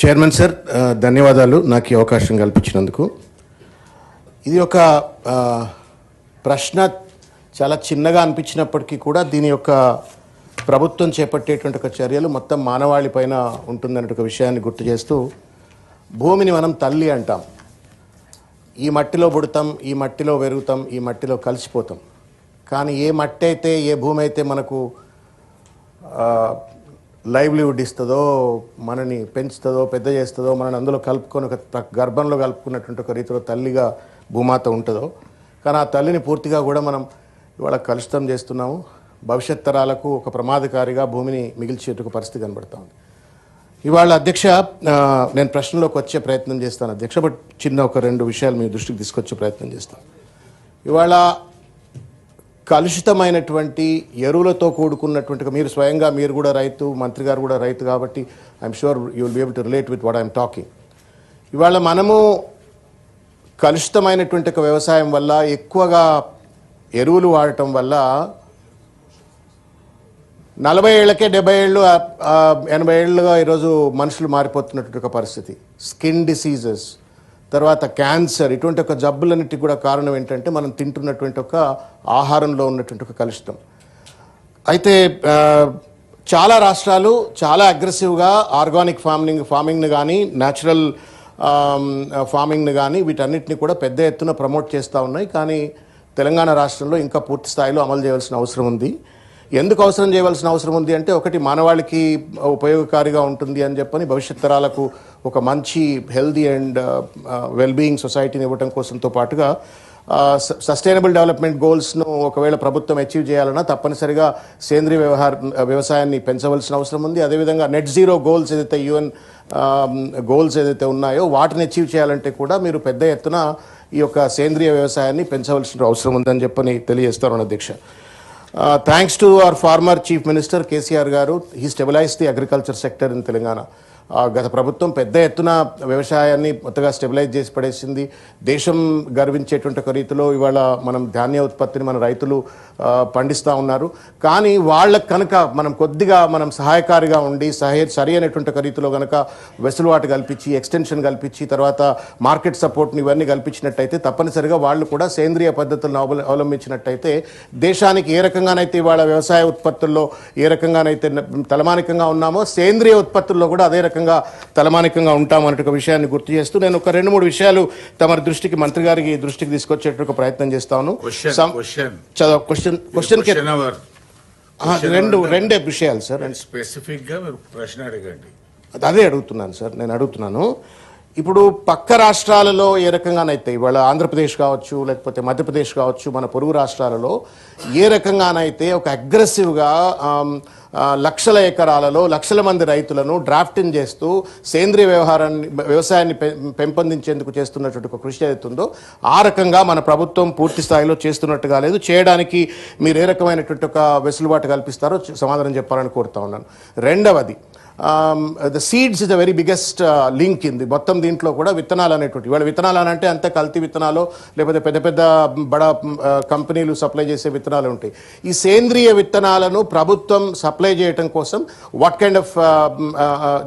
Chairman sir, ధన్యవాదాలు నాకు ఈ అవకాశం కల్పించినందుకు. ఇది ఒక ప్రశ్న చాలా చిన్నగా అనిపించినప్పటికీ కూడా దీని యొక్క ప్రభుత్వం చేపట్టేటువంటి ఒక చర్యలు మొత్తం మానవాళి పైన ఉంటుందనే ఒక విషయాన్ని గుర్తు చేస్తూ, భూమిని మనం తల్లి అంటాం. ఈ మట్టిలో పుడతాం, ఈ మట్టిలో పెరుగుతాం, ఈ మట్టిలో కలిసిపోతాం. కానీ ఏ మట్టి అయితే, ఏ భూమి అయితే మనకు లైవ్లీవుడ్ ఇస్తుందో, మనని పెంచుతుందో, పెద్ద చేస్తుందో, మనని అందులో కలుపుకొని ఒక గర్భంలో కలుపుకున్నటువంటి ఒక రీతిలో తల్లిగా భూమాత ఉంటుందో, కానీ ఆ తల్లిని పూర్తిగా కూడా మనం ఇవాళ కలుషితం చేస్తున్నాము. భవిష్యత్ తరాలకు ఒక ప్రమాదకారిగా భూమిని మిగిల్చేట పరిస్థితి కనబడతా ఉంది. ఇవాళ అధ్యక్ష, నేను ప్రశ్నలోకి వచ్చే ప్రయత్నం చేస్తాను అధ్యక్ష, బట్ చిన్న ఒక రెండు విషయాలు మీ దృష్టికి తీసుకొచ్చే ప్రయత్నం చేస్తాను. ఇవాళ కలుషితమైనటువంటి ఎరువులతో కూడుకున్నటువంటి, మీరు స్వయంగా మీరు కూడా రైతు, మంత్రి గారు కూడా రైతు కాబట్టి I'm sure you will be able to relate with what I'm talking. ఇవాళ మనము కలుషితమైనటువంటి ఒక వ్యవసాయం వల్ల, ఎక్కువగా ఎరువులు వాడటం వల్ల 40 ఏళ్లకే 70 ఏళ్ళు 80 ఏళ్ళుగా ఈరోజు మనుషులు మారిపోతున్నటువంటి ఒక పరిస్థితి. స్కిన్ డిసీజెస్, తర్వాత క్యాన్సర్, ఇటువంటి ఒక జబ్బులన్నిటికి కూడా కారణం ఏంటంటే మనం తింటున్నటువంటి ఒక ఆహారంలో ఉన్నటువంటి ఒక కలుషితం. అయితే చాలా రాష్ట్రాలు చాలా అగ్రెసివ్గా ఆర్గానిక్ ఫార్మింగ్ని కానీ, న్యాచురల్ ఫార్మింగ్ని కానీ, వీటన్నిటిని కూడా పెద్ద ఎత్తున ప్రమోట్ చేస్తూ ఉన్నాయి. కానీ తెలంగాణ రాష్ట్రంలో ఇంకా పూర్తి స్థాయిలో అమలు చేయాల్సిన అవసరం ఉంది. ఎందుకు అవసరం చేయవలసిన అవసరం ఉంది అంటే, ఒకటి మానవాళికి ఉపయోగకారిగా ఉంటుంది అని చెప్పని, భవిష్యత్ తరాలకు ఒక మంచి హెల్దీ అండ్ వెల్బీయింగ్ సొసైటీని ఇవ్వడం కోసంతో పాటుగా సస్టైనబుల్ డెవలప్మెంట్ గోల్స్ను ఒకవేళ ప్రభుత్వం అచీవ్ చేయాలన్నా తప్పనిసరిగా సేంద్రీయ వ్యవసాయాన్ని పెంచవలసిన అవసరం ఉంది. అదేవిధంగా నెట్ జీరో గోల్స్ ఏదైతే UN గోల్స్ ఏదైతే ఉన్నాయో వాటిని అచీవ్ చేయాలంటే కూడా మీరు పెద్ద ఎత్తున ఈ యొక్క సేంద్రీయ వ్యవసాయాన్ని పెంచవలసిన అవసరం ఉందని చెప్పని తెలియజేస్తారు అధ్యక్ష. Thanks to our former chief minister KCR గారు, he stabilize the agriculture sector in Telangana. గత ప్రభుత్వం పెద్ద ఎత్తున వ్యవసాయాన్ని మొత్తగా స్టెబిలైజ్ చేసి పడేసింది. దేశం గర్వించేటువంటి ఒక రీతిలో ఇవాళ మనం ధాన్య ఉత్పత్తిని మన రైతులు పండిస్తూ ఉన్నారు. కానీ వాళ్ళకు కనుక మనం కొద్దిగా సహాయకారిగా ఉండి సరి అయినటువంటి ఒక రీతిలో కనుక వెసులుబాటు కల్పించి, ఎక్స్టెన్షన్ కల్పించి, తర్వాత మార్కెట్ సపోర్ట్ని ఇవన్నీ కల్పించినట్టయితే తప్పనిసరిగా వాళ్ళు కూడా సేంద్రియ పద్ధతులను అవలంబించినట్టయితే దేశానికి ఏ రకంగానైతే ఇవాళ వ్యవసాయ ఉత్పత్తుల్లో ఏ రకంగానైతే తలమానికంగా ఉన్నామో, సేంద్రియ ఉత్పత్తుల్లో కూడా అదే తలమానికంగా ఉంటామనే ఒక విషయాన్ని గుర్తు చేస్తూ, నేను ఒక 2-3 విషయాలు తమ దృష్టికి, మంత్రి గారికి దృష్టికి తీసుకొచ్చేట ప్రయత్నం చేస్తాను. రెండే విషయాలు సార్. స్పెసిఫిక్ గా మీరు ప్రశ్న అడగండి. అదే అడుగుతున్నాను సార్. నేను అడుగుతున్నాను, ఇప్పుడు పక్క రాష్ట్రాలలో ఏ రకంగానైతే ఇవాళ ఆంధ్రప్రదేశ్ కావచ్చు, లేకపోతే మధ్యప్రదేశ్ కావచ్చు, మన పొరుగు రాష్ట్రాలలో ఏ రకంగానైతే ఒక అగ్రెసివ్గా లక్షల ఎకరాలలో లక్షల మంది రైతులను డ్రాఫ్టింగ్ చేస్తూ సేంద్రీయ వ్యవసాయాన్ని పెంపొందించేందుకు చేస్తున్నటువంటి ఒక కృషి అవుతుందో, ఆ రకంగా మన ప్రభుత్వం పూర్తి స్థాయిలో చేస్తున్నట్టుగా లేదు. చేయడానికి మీరు ఏ రకమైనటువంటి ఒక వెసులుబాటు కల్పిస్తారో సమాధానం చెప్పాలని కోరుతా ఉన్నాను. రెండవది, the seeds is the very biggest link in మొత్తం దీంట్లో కూడా విత్తనాలు అనేటువంటి, ఇవాళ విత్తనాలు అని అంటే అంత కల్తీ విత్తనాలు, లేకపోతే పెద్ద పెద్ద బడా కంపెనీలు సప్లై చేసే విత్తనాలు ఉంటాయి. ఈ సేంద్రియ విత్తనాలను ప్రభుత్వం సప్లై చేయడం కోసం what kind of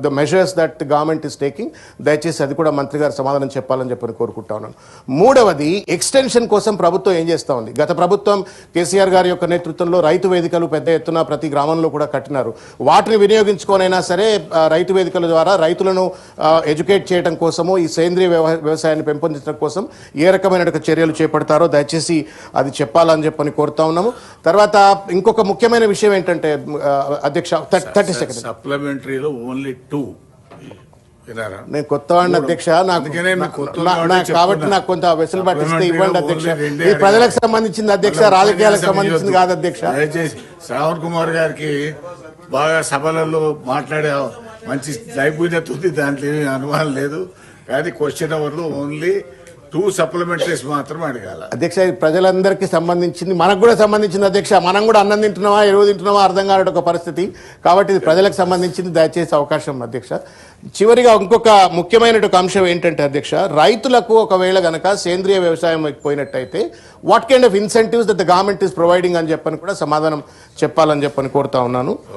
the measures that government is taking, దయచేసి అది కూడా మంత్రి గారు సమాధానం చెప్పాలని చెప్పని కోరుకుంటా ఉన్నాను. మూడవది, ఎక్స్టెన్షన్ కోసం ప్రభుత్వం ఏం చేస్తూ ఉంది? గత ప్రభుత్వం కేసీఆర్ గారి యొక్క నేతృత్వంలో రైతు వేదికలు పెద్ద ఎత్తున ప్రతి గ్రామంలో కూడా కట్టినారు. వాటిని వినియోగించుకోనైనా సరే రైతు వేదికల ద్వారా రైతులను ఎడ్యుకేట్ చేయడం కోసము, ఈ సేంద్రీయ వ్యవసాయాన్ని పెంపొందించడం కోసం ఏ రకమైన చర్యలు చేపడతారో దయచేసి అది చెప్పాలని చెప్పని కోరుతా ఉన్నాము. తర్వాత ఇంకొక ముఖ్యమైన విషయం ఏంటంటే అధ్యక్ష, 30 సెకండ్స్ సప్లిమెంటరీలో ఓన్లీ 2. నేను కొత్తవాడిని అధ్యక్ష, కాబట్టి నాకు కొంత వెసులుబాటు ఇస్తే ఇవ్వండి అధ్యక్ష. ఇది ప్రజలకు సంబంధించింది అధ్యక్ష, రాజకీయాలకు సంబంధించింది కాదు అధ్యక్ష. శ్రావణ్ కుమార్ గారికి బాగా సభలలో మాట్లాడే మంచి నైపుణ్యత ఉంది, దాంట్లో ఏమీ అనుమానం లేదు. కానీ క్వశ్చన్ అవర్లో ఓన్లీ 2 సప్లిమెంటరీస్ మాత్రం అడగాల అధ్యక్ష. ప్రజలందరికీ సంబంధించింది, మనకు కూడా సంబంధించింది అధ్యక్ష. మనం కూడా అన్నం తింటున్నావా, ఎరువు తింటున్నావా అర్థం కాని ఒక పరిస్థితి. కాబట్టి ఇది ప్రజలకు సంబంధించింది, దయచేసి అవకాశం అధ్యక్ష. చివరిగా ఇంకొక ముఖ్యమైన అంశం ఏంటంటే అధ్యక్ష, రైతులకు ఒకవేళ గనక సేంద్రియ వ్యవసాయం పోయినట్టయితే what kind of incentives that the government is providing అని చెప్పని కూడా సమాధానం చెప్పాలని చెప్పని కోరుతా ఉన్నాను.